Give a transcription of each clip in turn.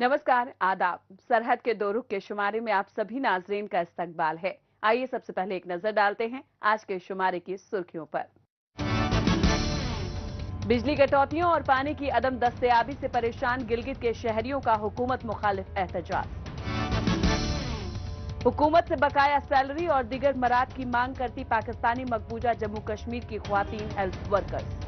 नमस्कार, आदाब। सरहद के दो रुख के शुमारे में आप सभी नाजरीन का इस्तकबाल है। आइए सबसे पहले एक नजर डालते हैं आज के शुमारे की सुर्खियों पर। बिजली कटौतियों और पानी की अदम दस्तयाबी से परेशान गिलगित के शहरियों का हुकूमत मुखालिफ एहतजाज। हुकूमत से बकाया सैलरी और दीगर मराद की मांग करती पाकिस्तानी मकबूजा जम्मू कश्मीर की ख्वातीन हेल्थ वर्कर्स।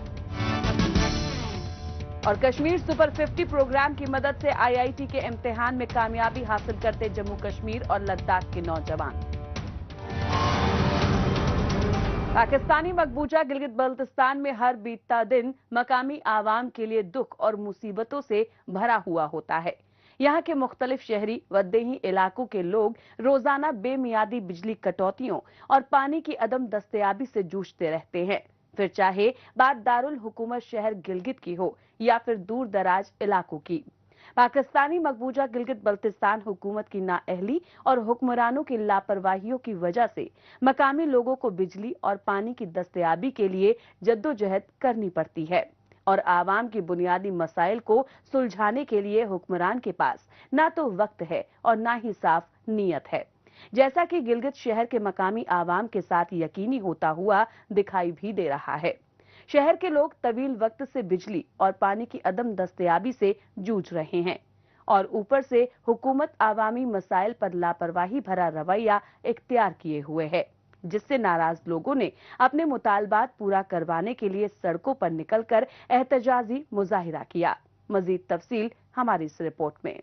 और कश्मीर सुपर 50 प्रोग्राम की मदद से आईआईटी के इम्तिहान में कामयाबी हासिल करते जम्मू कश्मीर और लद्दाख के नौजवान। पाकिस्तानी मकबूजा गिलगित बल्तिस्तान में हर बीतता दिन मकामी आवाम के लिए दुख और मुसीबतों से भरा हुआ होता है। यहाँ के मुख्तलिफ शहरी व देही इलाकों के लोग रोजाना बेमियादी बिजली कटौतियों और पानी की अदम दस्तयाबी से जूझते रहते हैं, फिर चाहे बात दारुल हुकूमत शहर गिलगित की हो या फिर दूर दराज इलाकों की। पाकिस्तानी मकबूजा गिलगित बल्तिस्तान हुकूमत की नाअहली और हुक्मरानों की लापरवाहियों की वजह से मकामी लोगों को बिजली और पानी की दस्तयाबी के लिए जद्दोजहद करनी पड़ती है और आवाम की बुनियादी मसाइल को सुलझाने के लिए हुक्मरान के पास ना तो वक्त है और ना ही साफ नीयत है, जैसा कि गिलगित शहर के मकामी आवाम के साथ यकीनी होता हुआ दिखाई भी दे रहा है। शहर के लोग तवील वक्त से बिजली और पानी की अदम दस्तयाबी से जूझ रहे हैं और ऊपर से हुकूमत आवामी मसाइल पर लापरवाही भरा रवैया इख्तियार किए हुए है, जिससे नाराज लोगों ने अपने मुतालबात पूरा करवाने के लिए सड़कों पर निकलकर एहतजाजी मुजाहिरा किया। मजीद तफसील हमारी इस रिपोर्ट में।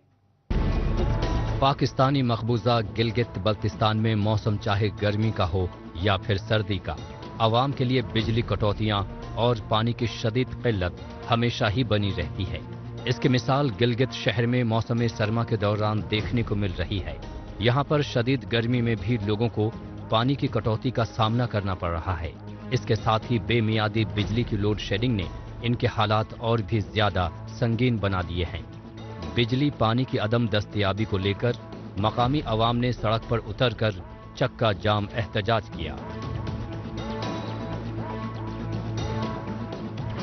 पाकिस्तानी मकबूजा गिलगित बल्तिस्तान में मौसम चाहे गर्मी का हो या फिर सर्दी का, आवाम के लिए बिजली कटौतियां और पानी की शदीद किल्लत हमेशा ही बनी रहती है। इसकी मिसाल गिलगित शहर में मौसम सरमा के दौरान देखने को मिल रही है। यहाँ पर शदीद गर्मी में भी लोगों को पानी की कटौती का सामना करना पड़ रहा है। इसके साथ ही बेमियादी बिजली की लोड शेडिंग ने इनके हालात और भी ज्यादा संगीन बना दिए हैं। बिजली पानी की अदम दस्तयाबी को लेकर मकामी अवाम ने सड़क पर उतरकर चक्का जाम एहतजाज किया।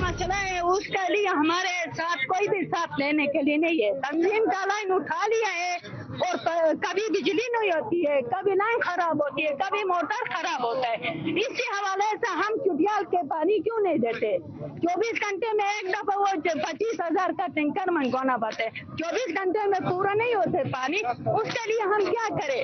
मसला है, उसके लिए हमारे साथ कोई भी साथ लेने के लिए नहीं है। तंजीम का लाइन उठा लिया है और कभी बिजली नहीं होती है, कभी लाइन खराब होती है, कभी मोटर खराब होता है। इसी हवाले से हम चुटियाल के पानी क्यों नहीं देते? 24 घंटे में एक दफा वो 25,000 का टैंकर मंगवाना पड़ता है। 24 घंटे में पूरा नहीं होते पानी, उसके लिए हम क्या करें?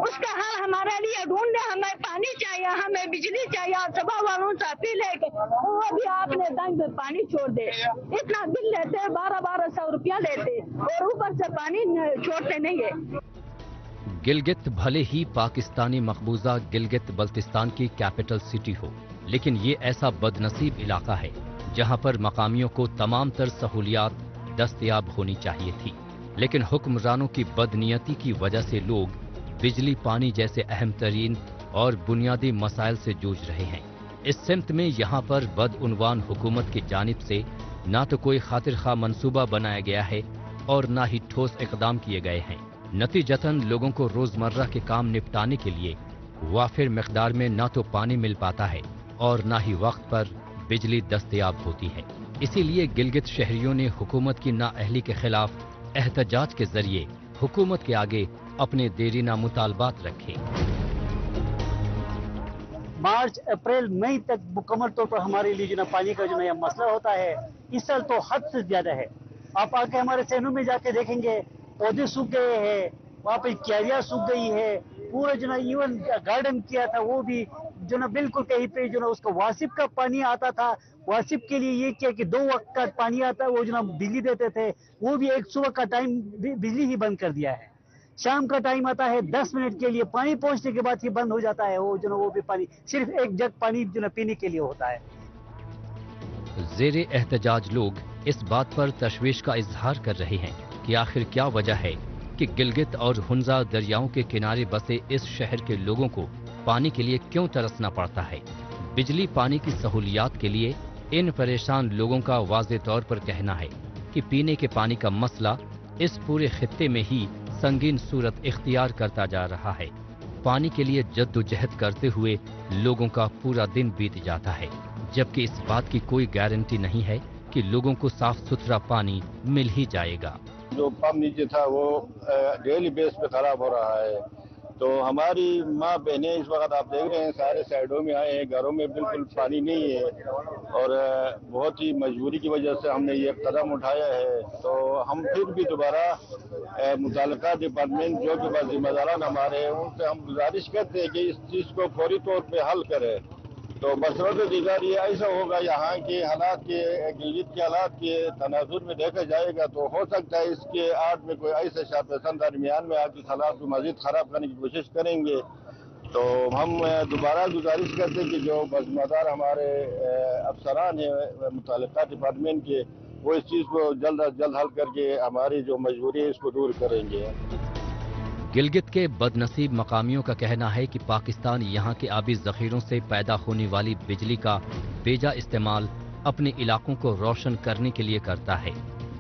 उसका हल हमारे लिए ढूंढे। हमें पानी चाहिए, हमें बिजली चाहिए। सभा वालों से अपील है कि वो भी आपने टाइम पे पानी छोड़ दे। इतना बिल लेते 1200 रुपया लेते और ऊपर से पानी छोड़ते नहीं है। गिलगित भले ही पाकिस्तानी मकबूजा गिलगित बल्तिस्तान की कैपिटल सिटी हो, लेकिन ये ऐसा बदनसीब इलाका है जहां पर मकामियों को तमाम तर सहूलियात दस्तयाब होनी चाहिए थी, लेकिन हुक्मरानों की बदनीयती की वजह से लोग बिजली पानी जैसे अहम तरीन और बुनियादी मसाइल से जूझ रहे हैं। इस सिमत में यहाँ पर बदउनवान हुकूमत की जानिब से ना तो कोई खातिर खा मंसूबा बनाया गया है और ना ही ठोस इकदाम किए गए हैं। नतीजतन लोगों को रोजमर्रा के काम निपटाने के लिए वाफिर मिकदार में ना तो पानी मिल पाता है और ना ही वक्त पर बिजली दस्तयाब होती है। इसीलिए गिलगित शहरियों ने हुकूमत की नाअहली के खिलाफ एहतजाज के जरिए हुकूमत के आगे अपने देरीना मुतालबात रखे। मार्च अप्रैल मई तक मुकम्मल तौर पर हमारे लिए जो ना पानी का जो ना मसला होता है, इस साल तो हद से ज्यादा है। आप आके हमारे सहनों में जाके देखेंगे, पौधे सूख गए हैं, वहाँ पे क्यारियां सूख गई है, पूरा जो ना इवन गार्डन किया था वो भी जो ना बिल्कुल कहीं पे जो ना उसका वासिफ का पानी आता था। वासिफ के लिए ये किया कि 2 वक्त का पानी आता है, वो जो ना बिजली देते थे, वो भी एक सुबह का टाइम बिजली ही बंद कर दिया है। शाम का टाइम आता है 10 मिनट के लिए, पानी पहुंचने के बाद ही बंद हो जाता है। वो जो ना वो भी पानी सिर्फ एक जग पानी जो ना पीने के लिए होता है। ज़ेरे एहतजाज लोग इस बात पर तशवीश का इजहार कर रहे हैं कि आखिर क्या वजह है कि गिलगित और हुंजा दरियाओं के किनारे बसे इस शहर के लोगों को पानी के लिए क्यों तरसना पड़ता है। बिजली पानी की सहूलियात के लिए इन परेशान लोगों का वाज़े तौर पर कहना है कि पीने के पानी का मसला इस पूरे खित्ते में ही संगीन सूरत इख्तियार करता जा रहा है। पानी के लिए जद्दोजहद करते हुए लोगों का पूरा दिन बीत जाता है, जबकि इस बात की कोई गारंटी नहीं है कि लोगों को साफ सुथरा पानी मिल ही जाएगा। जो पंप नीचे था वो डेली बेस पे खराब हो रहा है। तो हमारी माँ बहनें इस वक्त आप देख रहे हैं सारे साइडों में आए हैं, घरों में बिल्कुल पानी नहीं है और बहुत ही मजबूरी की वजह से हमने ये कदम उठाया है। तो हम फिर भी दोबारा मुतल्लिका डिपार्टमेंट जो कि बस जिम्मेदारान हमारे हैं उनसे हम गुजारिश करते हैं कि इस चीज़ को फौरी तौर पे हल करें। तो बसरत दीगर ये ऐसा होगा, यहाँ के हालात के गिलगित के हालात के तनाजुर में देखा जाएगा तो हो सकता है इसके आड़ में कोई ऐसे शापसन दरमियान में आके हालात को मजीद ख़राब करने की कोशिश करेंगे। तो हम दोबारा गुजारिश करते हैं कि जो जिम्मेदार हमारे अफसरान हैं मुतल्लिका डिपार्टमेंट के, वो इस चीज़ को जल्द अज जल्द हल करके हमारी जो मजबूरी है इसको दूर करेंगे। गिलगित के बदनसीब मकामियों का कहना है कि पाकिस्तान यहाँ के आबी जखीरों से पैदा होने वाली बिजली का बेजा इस्तेमाल अपने इलाकों को रोशन करने के लिए करता है,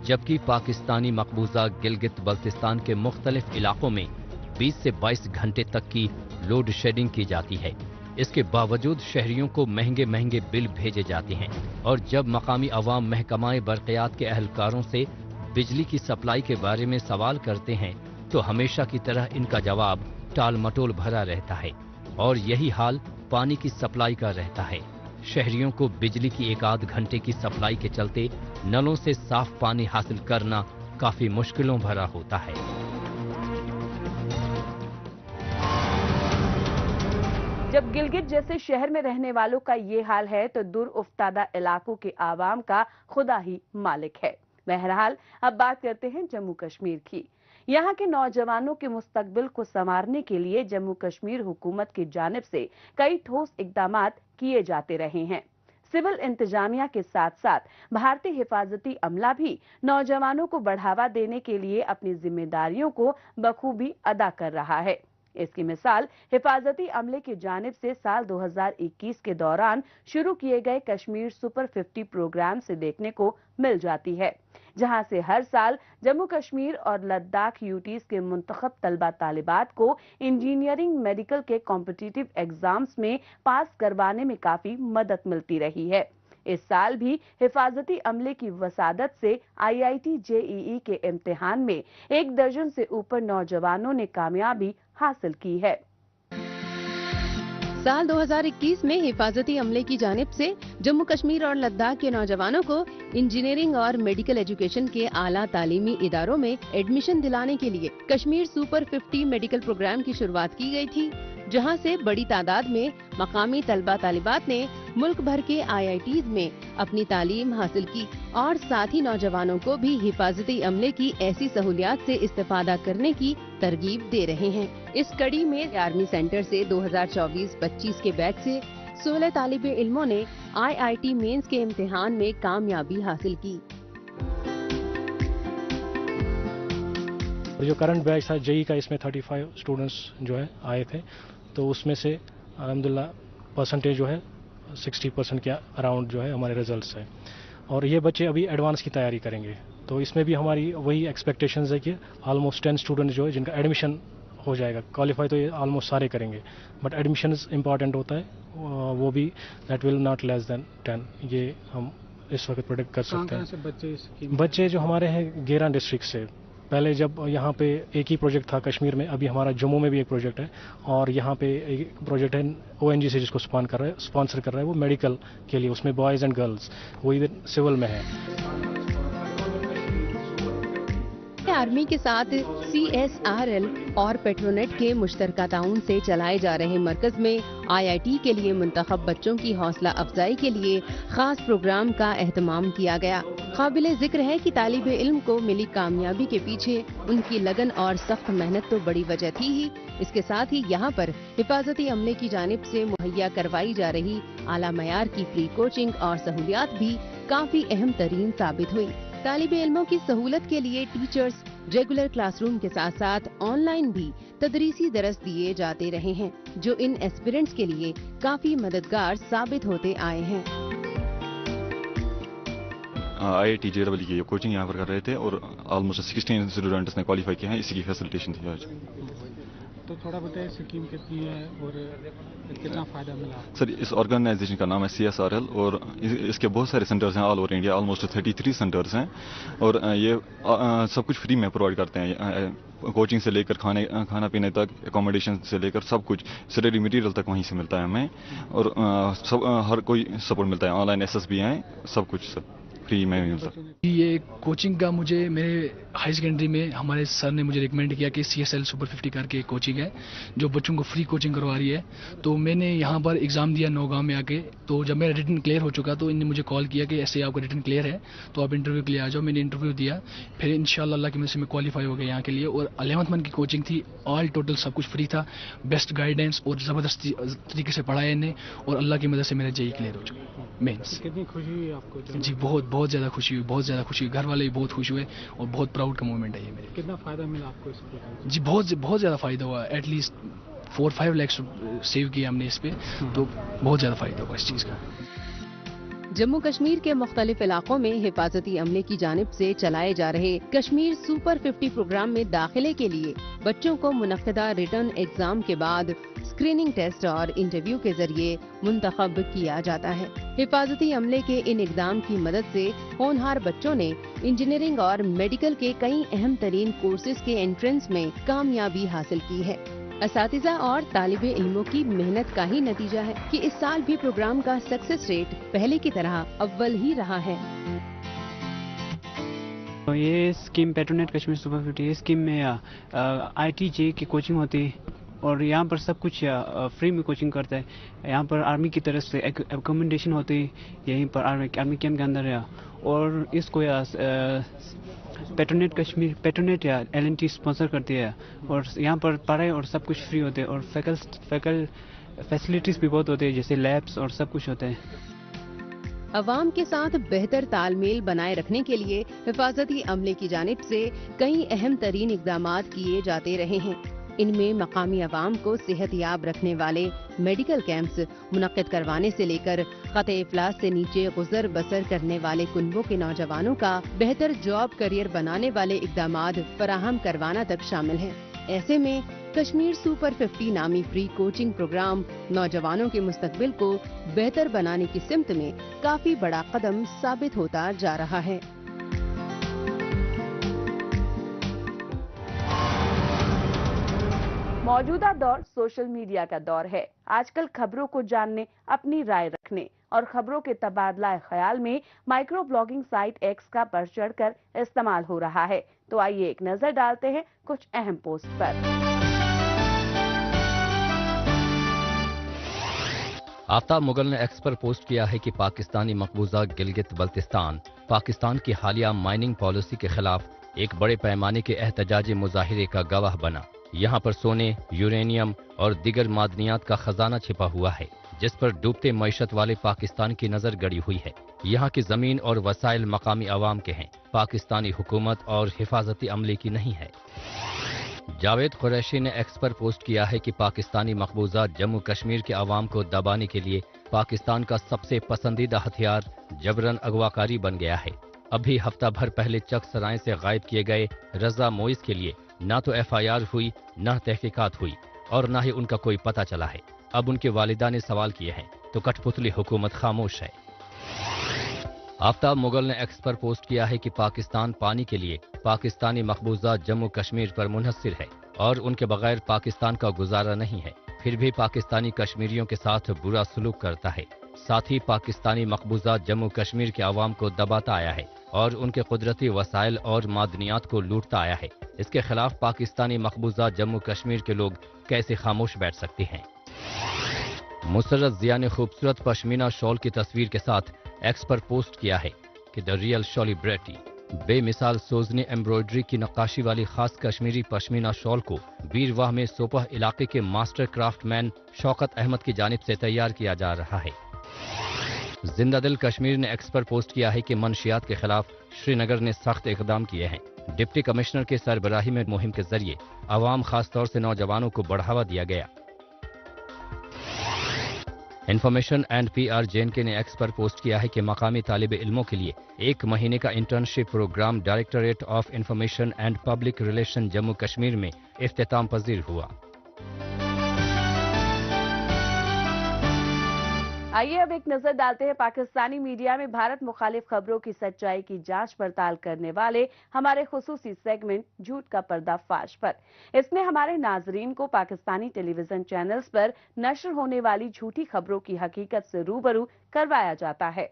जबकि पाकिस्तानी मकबूजा गिलगित बल्तिस्तान के मुख्तलिफ इलाकों में 20 से 22 घंटे तक की लोड शेडिंग की जाती है। इसके बावजूद शहरियों को महंगे महंगे बिल भेजे जाते हैं और जब मकामी अवाम महकमाए बरक़ियात के अहलकारों से बिजली की सप्लाई के बारे में सवाल करते हैं तो हमेशा की तरह इनका जवाब टाल मटोल भरा रहता है और यही हाल पानी की सप्लाई का रहता है। शहरियों को बिजली की एक आध घंटे की सप्लाई के चलते नलों से साफ पानी हासिल करना काफी मुश्किलों भरा होता है। जब गिलगित जैसे शहर में रहने वालों का ये हाल है तो दूर उफ्तादा इलाकों के आवाम का खुदा ही मालिक है। बहरहाल अब बात करते हैं जम्मू कश्मीर की। यहाँ के नौजवानों के मुस्तकबिल को संवारने के लिए जम्मू कश्मीर हुकूमत की जानिब से कई ठोस इकदामात किए जाते रहे हैं। सिविल इंतजामिया के साथ साथ भारतीय हिफाजती अमला भी नौजवानों को बढ़ावा देने के लिए अपनी जिम्मेदारियों को बखूबी अदा कर रहा है। इसकी मिसाल हिफाजती अमले की जानिब से साल 2021 के दौरान शुरू किए गए कश्मीर सुपर 50 प्रोग्राम से देखने को मिल जाती है, जहां से हर साल जम्मू कश्मीर और लद्दाख यूटीज के मुंतखब तलबा तालिबात को इंजीनियरिंग मेडिकल के कॉम्पिटिटिव एग्जाम्स में पास करवाने में काफी मदद मिलती रही है। इस साल भी हिफाजती अमले की वसादत से IIT JEE के इम्तिहान में 1 दर्जन से ऊपर नौजवानों ने कामयाबी हासिल की है। साल 2021 में हिफाजती अमले की जानिब से जम्मू कश्मीर और लद्दाख के नौजवानों को इंजीनियरिंग और मेडिकल एजुकेशन के आला तालीमी इदारों में एडमिशन दिलाने के लिए कश्मीर सुपर 50 मेडिकल प्रोग्राम की शुरुआत की गई थी, जहां से बड़ी तादाद में मकामी तलबा तालिबात ने मुल्क भर के IITs में अपनी तालीम हासिल की और साथ ही नौजवानों को भी हिफाजती अमले की ऐसी सहूलियात से इस्तेफादा करने की तरगीब दे रहे हैं। इस कड़ी में आर्मी सेंटर से 2024-25 के बैच से 16 तालिबे इल्मों ने IIT मेंस के इम्तिहान में कामयाबी हासिल की। जो करंट बैच था JEE का, इसमें 35 स्टूडेंट्स जो है आए थे, तो उसमें से अल्हम्दुलिल्लाह परसेंटेज जो है 60% के अराउंड जो है हमारे रिजल्ट्स है। और ये बच्चे अभी एडवांस की तैयारी करेंगे, तो इसमें भी हमारी वही एक्सपेक्टेशंस है कि ऑलमोस्ट 10 स्टूडेंट जो है जिनका एडमिशन हो जाएगा। क्वालिफाई तो ये ऑलमोस्ट सारे करेंगे, बट एडमिशन इम्पॉर्टेंट होता है, वो भी that will not less than 10, ये हम इस वक्त प्रोडिक्ट कर सकते हैं। बच्चे जो हमारे हैं गेरा डिस्ट्रिक्ट से, पहले जब यहाँ पे एक ही प्रोजेक्ट था कश्मीर में, अभी हमारा जम्मू में भी एक प्रोजेक्ट है और यहाँ पे एक प्रोजेक्ट है ONG से जिसको स्पॉन्सर कर रहा है वो मेडिकल के लिए, उसमें बॉयज़ एंड गर्ल्स, वो इधर सिविल में है। आर्मी के साथ CSRL और पेट्रोनेट के मुश्तरका ताउन से चलाए जा रहे मरकज में IIT के लिए मुंतखब बच्चों की हौसला अफजाई के लिए खास प्रोग्राम का एहतमाम किया गया। काबिले जिक्र है कि तालिबे इल्म को मिली कामयाबी के पीछे उनकी लगन और सख्त मेहनत तो बड़ी वजह थी ही, इसके साथ ही यहाँ पर हिफाजती अमले की जानिब से मुहैया करवाई जा रही आला मयार की फ्री कोचिंग और सहूलियात भी काफी अहम तरीन साबित हुई। तालिबे इल्मों की सहूलत के लिए टीचर्स रेगुलर क्लासरूम के साथ साथ ऑनलाइन भी तदरीसी दरस दिए जाते रहे हैं, जो इन एस्पिरेंट्स के लिए काफी मददगार साबित होते आए हैं। IIT JEE की कोचिंग यहाँ पर कर रहे थे और ऑलमोस्ट 16 स्टूडेंट्स ने क्वालिफाई किए हैं, इसी की फैसिलिटेशन थी आज। तो थोड़ा बताइए स्कीम कितनी है और कितना फ़ायदा मिला? सर इस ऑर्गेनाइजेशन का नाम है CSRL और इसके बहुत सारे सेंटर्स हैं all over India, almost 33 centres हैं और ये सब कुछ फ्री में प्रोवाइड करते हैं, कोचिंग से लेकर खाना पीने तक, एकोमोडेशन से लेकर सब कुछ, स्टडी मटेरियल तक वहीं से मिलता है हमें और हर कोई सपोर्ट मिलता है, ऑनलाइन SS भी हैं, सब कुछ सर फ्री में मिलता है। ये कोचिंग का मुझे मेरे हाई सेकेंडरी में हमारे सर ने मुझे रिकमेंड किया कि CSL सुपर 50 करके कोचिंग है जो बच्चों को फ्री कोचिंग करवा रही है। तो मैंने यहाँ पर एग्ज़ाम दिया नौगांव में आके, तो जब मेरा रिटन क्लियर हो चुका तो इन्होंने मुझे कॉल किया कि ऐसे आपका रिटन क्लियर है तो आप इंटरव्यू के लिए आ जाओ। मैंने इंटरव्यू दिया, फिर इंशाल्लाह अल्लाह की मदद से मैं क्वालिफाई हो गया यहाँ के लिए और 11th मंथ की कोचिंग थी, ऑल टोटल सब कुछ फ्री था, बेस्ट गाइडेंस और ज़बरदस्त तरीके से पढ़ाया इन्हें और अल्लाह की मदद से मेरा JEE क्लियर हो चुका मेंस। कितनी खुशी हुई आपको? जी बहुत ज़्यादा खुशी हुई, बहुत ज़्यादा खुशी हुई, घर वाले भी बहुत खुश हुए और बहुत प्राउड का मोमेंट है ये मेरे। कितना फ़ायदा मिला आपको इस प्रोग्राम? जी बहुत ज़्यादा फ़ायदा हुआ, एटलीस्ट 4-5 लाख सेव किया हमने इस पे, तो बहुत ज़्यादा फ़ायदा हुआ इस चीज़ का। जम्मू कश्मीर के मुख्तलिफ इलाकों में हिफाजती अमले की जानिब से चलाए जा रहे कश्मीर सुपर 50 प्रोग्राम में दाखिले के लिए बच्चों को मुनक्किदा रिटर्न एग्जाम के बाद स्क्रीनिंग टेस्ट और इंटरव्यू के जरिए मुंतखब किया जाता है। हिफाजती अमले के इन इकदाम की मदद से होनहार बच्चों ने इंजीनियरिंग और मेडिकल के कई अहम तरीन कोर्सेज के एंट्रेंस में कामयाबी हासिल की है। असातिज़ा और तालिबे इल्मों की मेहनत का ही नतीजा है कि इस साल भी प्रोग्राम का सक्सेस रेट पहले की तरह अव्वल ही रहा है। ये scheme Petronet Kashmir super 50 scheme में IIT-JEE की कोचिंग होती है और यहाँ पर सब कुछ फ्री में कोचिंग करता है। यहाँ पर आर्मी की तरफ से एकोमोडेशन होती है यहीं पर आर्मी कैंप के अंदर है और इसको पेट्रोनेट या LNT स्पॉन्सर करती है और यहाँ पर पढ़ाई और सब कुछ फ्री होते हैं और फैसिलिटीज़ भी बहुत होते हैं जैसे लैब्स और सब कुछ होते हैं। अवाम के साथ बेहतर तालमेल बनाए रखने के लिए हिफाजती अमले की जानिब से कई अहम तरीन इक़दामात किए जाते रहे हैं। इनमें मकामी अवाम को सेहतयाब रखने वाले मेडिकल कैंप्स मुनक्किद करवाने से लेकर ख़त-ए इफ़लास से नीचे गुज़र बसर करने वाले कुनबों के नौजवानों का बेहतर जॉब करियर बनाने वाले इक़दामात फराहम करवाना तक शामिल है। ऐसे में कश्मीर सुपर 50 नामी फ्री कोचिंग प्रोग्राम नौजवानों के मुस्तकबिल को बेहतर बनाने की सिमत में काफी बड़ा कदम साबित होता जा रहा है। मौजूदा दौर सोशल मीडिया का दौर है। आजकल खबरों को जानने, अपनी राय रखने और खबरों के तबादला ख्याल में माइक्रो ब्लॉगिंग साइट X का बढ़ चढ़कर इस्तेमाल हो रहा है। तो आइए एक नजर डालते हैं कुछ अहम पोस्ट पर। आफ्ताब मुगल ने X पर पोस्ट किया है कि पाकिस्तानी मकबूजा गिलगित बल्तिस्तान पाकिस्तान की हालिया माइनिंग पॉलिसी के खिलाफ एक बड़े पैमाने के एहतजाजी मुजाहिरे का गवाह बना। यहाँ पर सोने, यूरेनियम और दीगर मादनियात का खजाना छिपा हुआ है जिस पर डूबते मईशत वाले पाकिस्तान की नजर गड़ी हुई है। यहाँ की जमीन और वसाइल मकामी अवाम के हैं, पाकिस्तानी हुकूमत और हिफाजती अमले की नहीं है। जावेद कुरैशी ने X पर पोस्ट किया है कि पाकिस्तानी मकबूजा जम्मू कश्मीर के अवाम को दबाने के लिए पाकिस्तान का सबसे पसंदीदा हथियार जबरन अगवाकारी बन गया है। अभी हफ्ता भर पहले चक सराय से गायब किए गए रजा मोइस के लिए ना तो FIR हुई, न तहकीकात हुई और न ही उनका कोई पता चला है। अब उनके वालिदा ने सवाल किए हैं तो कठपुतली हुकूमत खामोश है। आफ्ताब मुगल ने X पर पोस्ट किया है कि पाकिस्तान पानी के लिए पाकिस्तानी मकबूजा जम्मू कश्मीर पर मुनहसिर है और उनके बगैर पाकिस्तान का गुजारा नहीं है। फिर भी पाकिस्तानी कश्मीरियों के साथ बुरा सलूक करता है। साथ ही पाकिस्तानी मकबूजा जम्मू कश्मीर के अवाम को दबाता आया है और उनके कुदरती वसाइल और मादनियात को लूटता आया है। इसके खिलाफ पाकिस्तानी मकबूजा जम्मू कश्मीर के लोग कैसे खामोश बैठ सकते हैं। मुसर्रत जिया ने खूबसूरत पश्मीना शॉल की तस्वीर के साथ X पर पोस्ट किया है कि द रियल शॉलिब्रिटी बेमिसाल सोजने एम्ब्रॉयडरी की नक्काशी वाली खास कश्मीरी पश्मीना शॉल को बीरवाह में सोपह इलाके के मास्टर क्राफ्टमैन शौकत अहमद की जानिब से तैयार किया जा रहा है। जिंदा दिल कश्मीर ने X पर पोस्ट किया है कि मनशियात के खिलाफ श्रीनगर ने सख्त इकदाम किए हैं। डिप्टी कमिश्नर के सरबराही में मुहिम के जरिए अवाम खास तौर से नौजवानों को बढ़ावा दिया गया। इंफॉर्मेशन एंड PR JNK ने X पर पोस्ट किया है कि मकामी तालिबे इल्मों के लिए 1 महीने का internship programme directorate of information and public relation Jammu Kashmir में इख्तिताम पजीर हुआ। आइए अब एक नजर डालते हैं पाकिस्तानी मीडिया में भारत मुखालिफ खबरों की सच्चाई की जांच पड़ताल करने वाले हमारे खुसूसी सेगमेंट झूठ का पर्दाफाश पर। इसमें हमारे नाजरीन को पाकिस्तानी टेलीविजन चैनल्स पर नश्र होने वाली झूठी खबरों की हकीकत से रूबरू करवाया जाता है।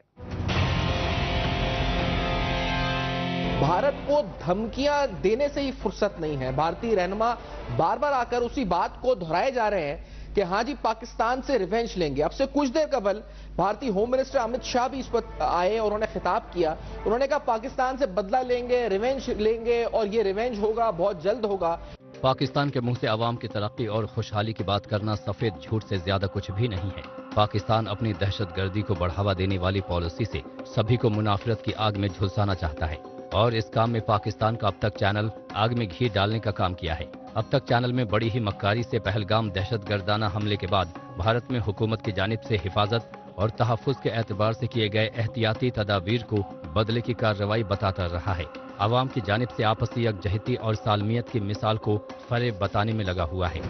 भारत को धमकियां देने से ही फुर्सत नहीं है। भारतीय रहनुमा बार बार आकर उसी बात को दोहराए जा रहे हैं कि हाँ जी पाकिस्तान से रिवेंज लेंगे। अब से कुछ देर कबल भारतीय होम मिनिस्टर अमित शाह भी इस पर आए और उन्होंने खिताब किया। उन्होंने कहा पाकिस्तान से बदला लेंगे, रिवेंज लेंगे और ये रिवेंज होगा, बहुत जल्द होगा। पाकिस्तान के मुंह से अवाम की तरक्की और खुशहाली की बात करना सफेद झूठ से ज्यादा कुछ भी नहीं है। पाकिस्तान अपनी दहशतगर्दी को बढ़ावा देने वाली पॉलिसी से सभी को मुनाफरत की आग में झुलसाना चाहता है और इस काम में पाकिस्तान का अब तक चैनल आग में घी डालने का काम किया है। अब तक चैनल में बड़ी ही मक्कारी से पहलगाम दहशतगर्दाना हमले के बाद भारत में हुकूमत की जानिब से हिफाजत और तहफ़्फ़ुज़ के एतबार से किए गए एहतियाती तदाबीर को बदले की कार्रवाई बताता रहा है। आवाम की जानिब से आपसी यकजहती और सालमियत की मिसाल को फरेब बताने में लगा हुआ है।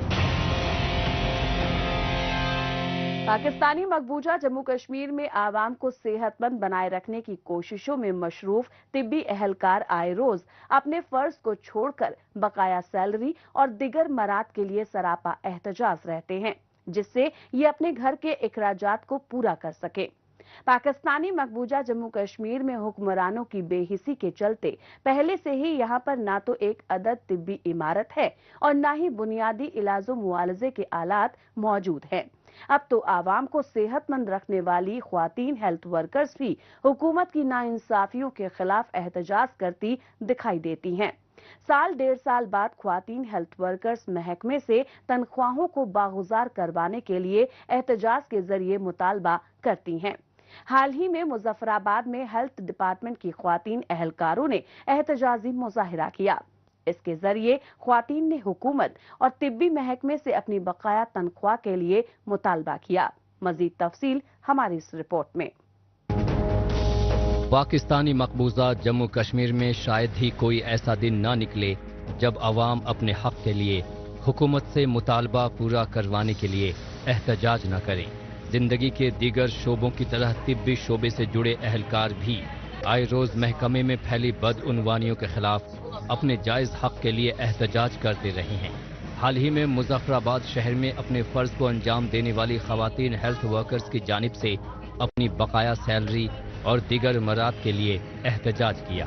पाकिस्तानी मकबूजा जम्मू कश्मीर में आवाम को सेहतमंद बनाए रखने की कोशिशों में मशरूफ तिब्बी अहलकार आए रोज अपने फर्ज को छोड़कर बकाया सैलरी और दिगर मराद के लिए सरापा एहतजाज रहते हैं, जिससे ये अपने घर के इखराजात को पूरा कर सके। पाकिस्तानी मकबूजा जम्मू कश्मीर में हुक्मरानों की बेहिसी के चलते पहले से ही यहाँ पर ना तो एक अदद तिब्बी इमारत है और ना ही बुनियादी इलाजो मुआलजे के आलात मौजूद हैं। अब तो आवाम को सेहतमंद रखने वाली ख्वातीन हेल्थ वर्कर्स भी हुकूमत की नाइंसाफियों के खिलाफ एहतजाज करती दिखाई देती हैं। साल डेढ़ साल बाद ख्वातीन हेल्थ वर्कर्स महकमे से तनख्वाहों को बागुजार करवाने के लिए एहतजाज के जरिए मुतालबा करती हैं। हाल ही में मुजफ्फराबाद में हेल्थ डिपार्टमेंट की ख्वातीन अहलकारों ने एहतजाजी मुजाहिरा किया। इसके जरिए ख्वातीन ने हुकूमत और तिब्बी महकमे से अपनी बकाया तनख्वाह के लिए मुतालबा किया। मजीद तफसील हमारी इस रिपोर्ट में। पाकिस्तानी मकबूजा जम्मू कश्मीर में शायद ही कोई ऐसा दिन ना निकले जब अवाम अपने हक के लिए हुकूमत से मुतालबा पूरा करवाने के लिए एहतजाज न करें। जिंदगी के दीगर शोबों की तरह तिब्बी शोबे से जुड़े अहलकार भी आए रोज महकमे में फैली बदउनवानियों के खिलाफ अपने जायज हक के लिए एहतजाज करते रहे हैं। हाल ही में मुजफ्फराबाद शहर में अपने फर्ज को अंजाम देने वाली खवातीन हेल्थ वर्कर्स की जानिब से अपनी बकाया सैलरी और दीगर मराद के लिए एहतजाज किया।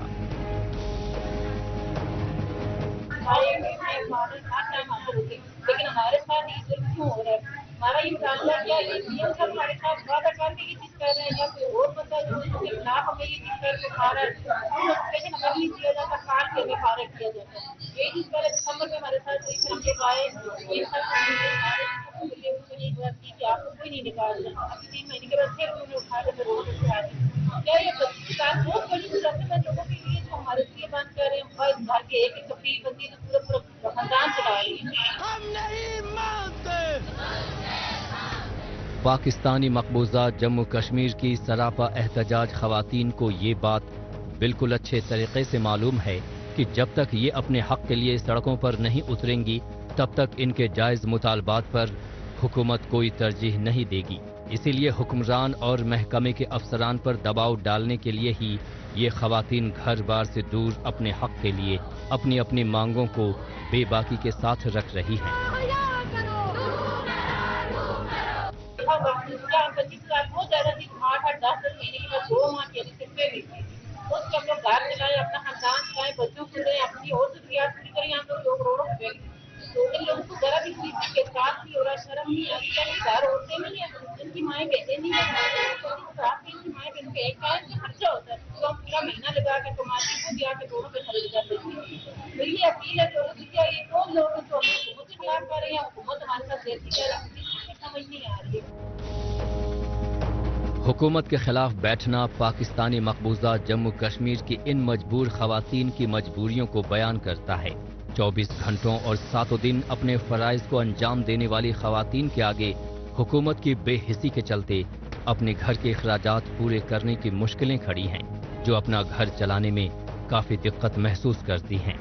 लेकिन हमारे साथ ये क्यों हो रहा है? हमारा ये मुकाबला क्या है? ये सब हमारे साथ वादा करके ये चीज कर रहे हैं या कोई और बंदा जो उसके खिलाफ हमें ये चीज करके खा रहा है, लेकिन हमें नहीं दिया जाता, काट के हमें फारिग किया जाता है। यही चीज पहले दिसंबर में हमारे साथ हुई, फिर हम लोग आए, ये सब ये बात की कि आपको कोई नहीं निकाल रहा। अभी 3 महीने के बाद फिर उन्होंने उठा के रोड पे आ गए। क्या ये किसान बहुत बड़ी मुसीबत है लोगों के लिए, जो हमारे लिए बात कर रहे हैं। बस घर के एक एक कपड़ी बंदी तो पूरा खानदान चला रही है। हम नहीं मानते। पाकिस्तानी मकबूजा जम्मू कश्मीर की सरापा एहतजाज खवातीन को ये बात बिल्कुल अच्छे तरीके से मालूम है कि जब तक ये अपने हक के लिए सड़कों पर नहीं उतरेंगी तब तक इनके जायज मुतालबात पर हुकूमत कोई तरजीह नहीं देगी। इसीलिए हुक्मरान और महकमे के अफसरान पर दबाव डालने के लिए ही ये खवातीन घर बार से दूर अपने हक के लिए अपनी अपनी मांगों को बेबाकी के साथ रख रही हैं। बहुत ज्यादा थी, 8-10 महीने की बाद 2 माह की सिर्फे भी थी। उसके हम लोग घर चलाए, अपना खानदान चलाए, बच्चों को दें, अपनी और जरूरियात पूरी करें। यहाँ तो लोग रोडों पे तो इन लोगों को जरा भी किसी के साथ नहीं हो रहा, शर्म नहीं आती। घर होते नहीं है, इनकी माएँ बेटे नहीं है, इनकी माएँ बहन के एक खर्चा होता है तो हम पूरा महीना लगा के कमाती को भी आके दोनों पे खर्च कर देती है। तो ये अपील है लोगों की, ये कौन लोग जो हुकूमत के खिलाफ कर रहे हैं, हुकूमत हमारे साथ देती है, समझ नहीं आ रही है। हुकूमत के खिलाफ बैठना पाकिस्तानी मकबूजा जम्मू कश्मीर की इन मजबूर खवातीन की मजबूरियों को बयान करता है। 24 घंटों और 7 दिन अपने फराइज को अंजाम देने वाली खवातीन के आगे हुकूमत की बेहिसी के चलते अपने घर के अखराजात पूरे करने की मुश्किलें खड़ी हैं, जो अपना घर चलाने में काफी दिक्कत महसूस करती हैं।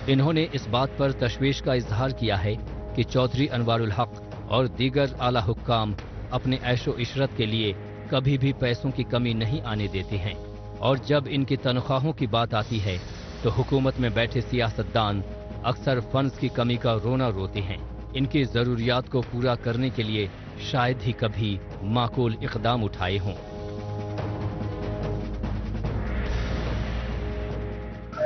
इन्होंने इस बात पर तशवीश का इजहार किया है कि चौधरी अनवारुल हक और दीगर आला हुक्काम अपने ऐशो इशरत के लिए कभी भी पैसों की कमी नहीं आने देते हैं, और जब इनकी तनख्वाहों की बात आती है तो हुकूमत में बैठे सियासतदान अक्सर फंड्स की कमी का रोना रोते हैं। इनकी जरूरियात को पूरा करने के लिए शायद ही कभी माकूल इकदाम उठाए हों।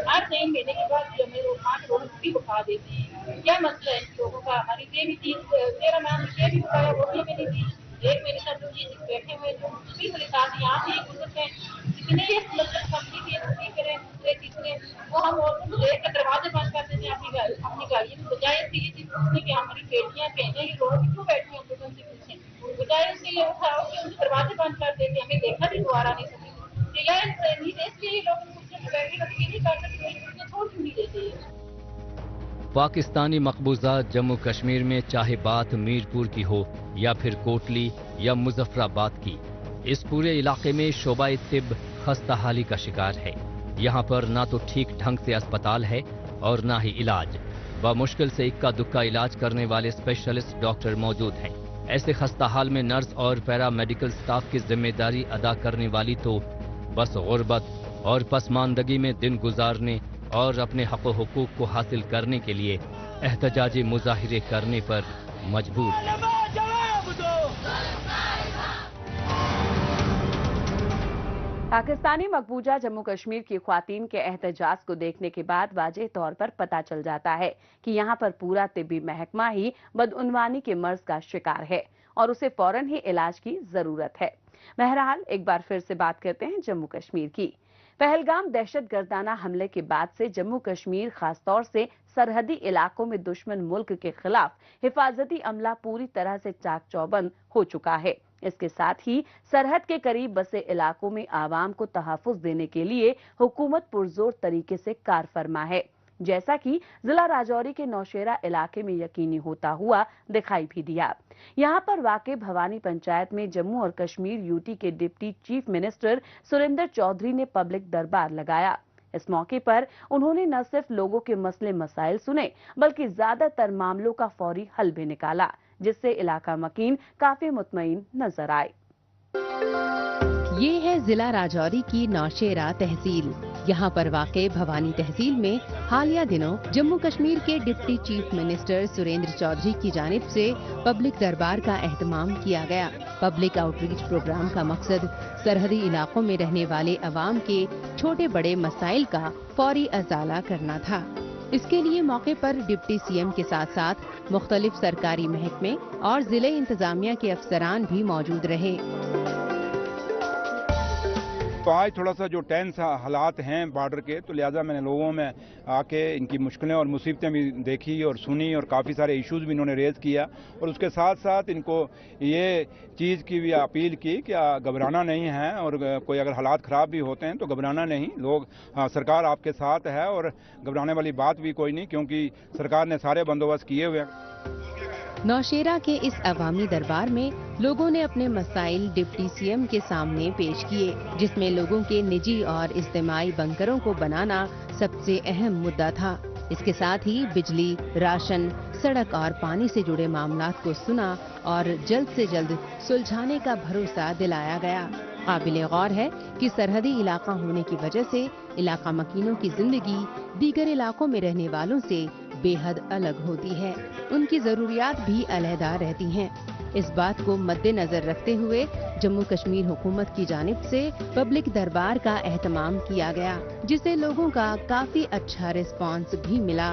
हर 3 महीने के बाद जो हमें वो 5 रोज भी उठा देते हैं। क्या मसला है इन लोगों का? हमारी ये भी चीज तेरा नाम ये भी उठाया, वो भी हमें नहीं दी। 1 महीने तक ये बैठे हुए जो बिल्कुल साथ यहाँ से गुजरते हैं, जितने ये मतलब कंपनी के स्पीकर हैं दूसरे तीसरे, वो हम एक दरवाजे बंद कर देते हैं अपनी गाड़ियों की बजाय इसके ये चीज पूछने की हमारी बेटियां कहने की रोड क्यों बैठी हैं, तो उनसे पूछें, बजाय उसके ये उठाओ कि उनके दरवाजे बंद कर देते हैं, हमें देखा भी दोबारा नहीं सकते। इसलिए लोग पाकिस्तानी मकबूजा जम्मू कश्मीर में चाहे बात मीरपुर की हो या फिर कोटली या मुजफ्फराबाद की, इस पूरे इलाके में शोबा तिब खस्ताहाली का शिकार है। यहाँ पर ना तो ठीक ढंग से अस्पताल है और ना ही इलाज। बमुश्किल से इक्का दुक्का इलाज करने वाले स्पेशलिस्ट डॉक्टर मौजूद हैं। ऐसे खस्ताहाल में नर्स और पैरा मेडिकल स्टाफ की जिम्मेदारी अदा करने वाली तो बस गुर्बत और पसमानदगी में दिन गुजारने और अपने हक व हुकूक को हासिल करने के लिए एहतजाजी मुजाहिरे करने पर मजबूर है। पाकिस्तानी मकबूजा जम्मू कश्मीर की ख्वातीन के एहतजाज को देखने के बाद वाज़ेह तौर पर पता चल जाता है कि यहाँ पर पूरा तिब्बी महकमा ही बदउनवानी के मर्ज का शिकार है और उसे फौरन ही इलाज की जरूरत है। बहरहाल एक बार फिर से बात करते हैं जम्मू कश्मीर की। पहलगाम दहशतगर्दाना हमले के बाद से जम्मू कश्मीर खासतौर से सरहदी इलाकों में दुश्मन मुल्क के खिलाफ हिफाजती अमला पूरी तरह से चाक चौबंद हो चुका है। इसके साथ ही सरहद के करीब बसे इलाकों में आवाम को तहफ़्फ़ुज़ देने के लिए हुकूमत पुरजोर तरीके से कार फरमा है, जैसा कि जिला राजौरी के नौशेरा इलाके में यकीनी होता हुआ दिखाई भी दिया। यहाँ पर वाक़े भवानी पंचायत में जम्मू और कश्मीर यूटी के deputy chief minister Surendra Chaudhary ने पब्लिक दरबार लगाया। इस मौके पर उन्होंने न सिर्फ लोगों के मसले मसाइल सुने बल्कि ज्यादातर मामलों का फौरी हल भी निकाला, जिससे इलाका मकीन काफी मुतमईन नजर आए। ये है जिला राजौरी की नौशेरा तहसील। यहाँ पर वाक़े भवानी तहसील में हालिया दिनों जम्मू कश्मीर के deputy chief minister Surendra Chaudhary की जानिब से पब्लिक दरबार का एहतमाम किया गया। पब्लिक आउटरीच प्रोग्राम का मकसद सरहदी इलाकों में रहने वाले अवाम के छोटे बड़े मसाइल का फौरी अजाला करना था। इसके लिए मौके पर डिप्टी सीएम के साथ साथ मुख्तलिफ सरकारी महकमे और जिले इंतजामिया के अफसरान भी मौजूद रहे। तो आज थोड़ा सा जो टेंस हालात हैं बॉर्डर के, तो लिहाजा मैंने लोगों में आके इनकी मुश्किलें और मुसीबतें भी देखी और सुनी और काफ़ी सारे इश्यूज़ भी इन्होंने रेज़ किया और उसके साथ साथ इनको ये चीज़ की भी अपील की कि घबराना नहीं है और कोई अगर हालात ख़राब भी होते हैं तो घबराना नहीं, लोग सरकार आपके साथ है और घबराने वाली बात भी कोई नहीं, क्योंकि सरकार ने सारे बंदोबस्त किए हुए हैं। नौशेरा के इस अवामी दरबार में लोगों ने अपने मसाइल डिप्टी सीएम के सामने पेश किए, जिसमें लोगों के निजी और इज्तिमाई बंकरों को बनाना सबसे अहम मुद्दा था। इसके साथ ही बिजली, राशन, सड़क और पानी से जुड़े मामलात को सुना और जल्द से जल्द सुलझाने का भरोसा दिलाया गया। काबिले गौर है कि सरहदी इलाका होने की वजह से इलाका मकीनों की जिंदगी दीगर इलाकों में रहने वालों से बेहद अलग होती है। उनकी जरूरियात भी अलहदा रहती हैं। इस बात को मद्देनजर रखते हुए जम्मू कश्मीर हुकूमत की जानिब से पब्लिक दरबार का एहतमाम किया गया, जिसे लोगों का काफी अच्छा रिस्पांस भी मिला।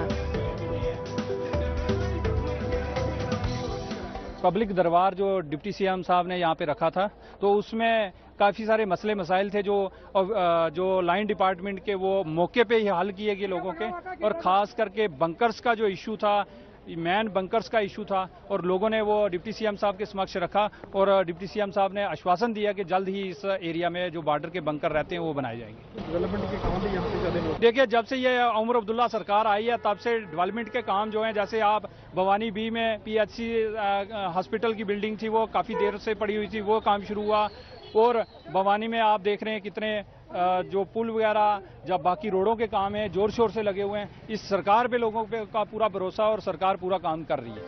पब्लिक दरबार जो डिप्टी सीएम साहब ने यहाँ पे रखा था, तो उसमें काफ़ी सारे मसले मसाइल थे जो लाइन डिपार्टमेंट के वो मौके पे ही हल किए गए लोगों के, और ख़ास करके बंकर्स का जो इशू था, मैन बंकर्स का इशू था, और लोगों ने वो डिप्टी सीएम साहब के समक्ष रखा और डिप्टी सीएम साहब ने आश्वासन दिया कि जल्द ही इस एरिया में जो बॉर्डर के बंकर रहते हैं वो बनाए जाएंगे। डेवलपमेंट के काम भी यहाँ पे ज़्यादा देखिए, जब से ये उमर अब्दुल्ला सरकार आई है तब से डेवलपमेंट के काम जो हैं, जैसे आप भवानी बी में PHC हॉस्पिटल की बिल्डिंग थी वो काफ़ी देर से पड़ी हुई थी, वो काम शुरू हुआ, और भवानी में आप देख रहे हैं कितने जो पुल वगैरह जब बाकी रोडों के काम हैं जोर शोर से लगे हुए हैं। इस सरकार पे लोगों पे का पूरा भरोसा और सरकार पूरा काम कर रही है।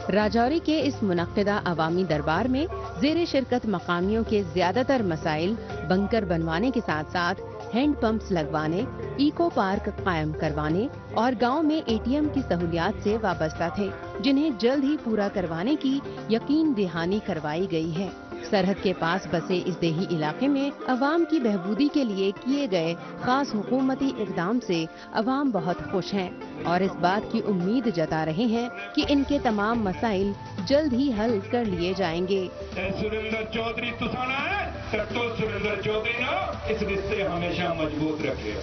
राजौरी के इस मुनक्किदा अवामी दरबार में ज़ेरे शिरकत मकामियों के ज्यादातर मसाइल बंकर बनवाने के साथ साथ हैंड पंप्स लगवाने, इको पार्क कायम करवाने और गांव में एटीएम की सहूलियात से वाबस्ता थे, जिन्हें जल्द ही पूरा करवाने की यकीन दहानी करवाई गई है। सरहद के पास बसे इस देही इलाके में अवाम की बहबूदी के लिए किए गए खास हुकूमती इक़दाम से अवाम बहुत खुश हैं और इस बात की उम्मीद जता रहे हैं कि इनके तमाम मसाइल जल्द ही हल कर लिए जाएंगे। सुरेंद्र चौधरी तुसाना है तो सुरेंद्र चौधरी ना इस रिश्ते हमेशा मजबूत रखे।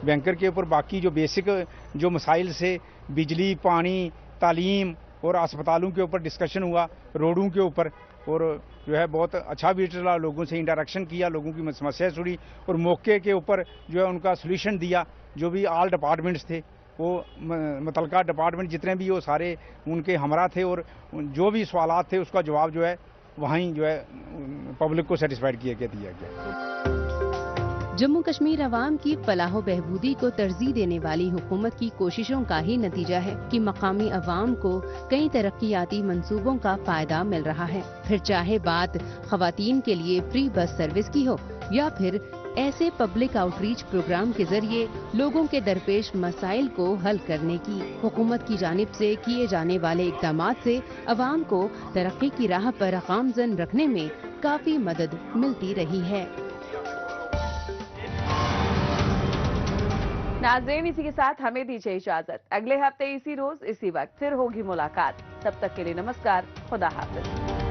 बैंकर के ऊपर बाकी जो बेसिक जो मसाइल से बिजली, पानी, तालीम और अस्पतालों के ऊपर डिस्कशन हुआ, रोडों के ऊपर, और जो है बहुत अच्छा भी चला, लोगों से इंटरेक्शन किया, लोगों की समस्याएं सुनी और मौके के ऊपर जो है उनका सोल्यूशन दिया। जो भी ऑल डिपार्टमेंट्स थे वो मुतलका डिपार्टमेंट जितने भी वो सारे उनके हमरा थे और जो भी सवालात थे उसका जवाब जो है वहीं जो है पब्लिक को सेटिस्फाइड किया गया। जम्मू कश्मीर अवाम की फलाह बहबूदी को तरजीह देने वाली हुकूमत की कोशिशों का ही नतीजा है कि मकामी अवाम को कई तरक्याती मंसूबों का फायदा मिल रहा है। फिर चाहे बात खवातीन के लिए फ्री बस सर्विस की हो या फिर ऐसे पब्लिक आउटरीच प्रोग्राम के जरिए लोगों के दरपेश मसाइल को हल करने की। हुकूमत की जानिब से किए जाने वाले इक़दामात से अवाम को तरक्की की राह पर गामज़न रखने में काफी मदद मिलती रही है। नाज़रीन, इसी के साथ हमें दीजिए इजाजत। अगले हफ्ते इसी रोज इसी वक्त फिर होगी मुलाकात। तब तक के लिए नमस्कार, खुदा हाफिज।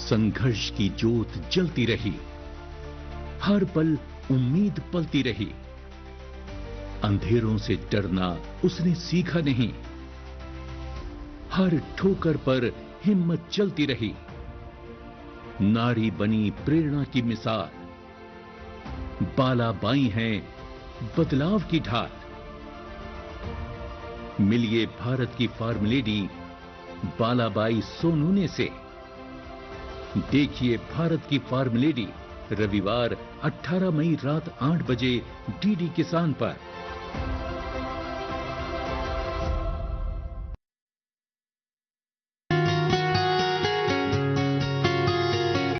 संघर्ष की ज्योत जलती रही, हर पल उम्मीद पलती रही। अंधेरों से डरना उसने सीखा नहीं, हर ठोकर पर हिम्मत चलती रही। नारी बनी प्रेरणा की मिसाल, बालाबाई हैं बदलाव की ढाल। मिलिए भारत की फार्म लेडी बालाबाई सोनूने से। देखिए भारत की फार्म लेडी रविवार 18 मई रात 8 बजे डीडी किसान पर।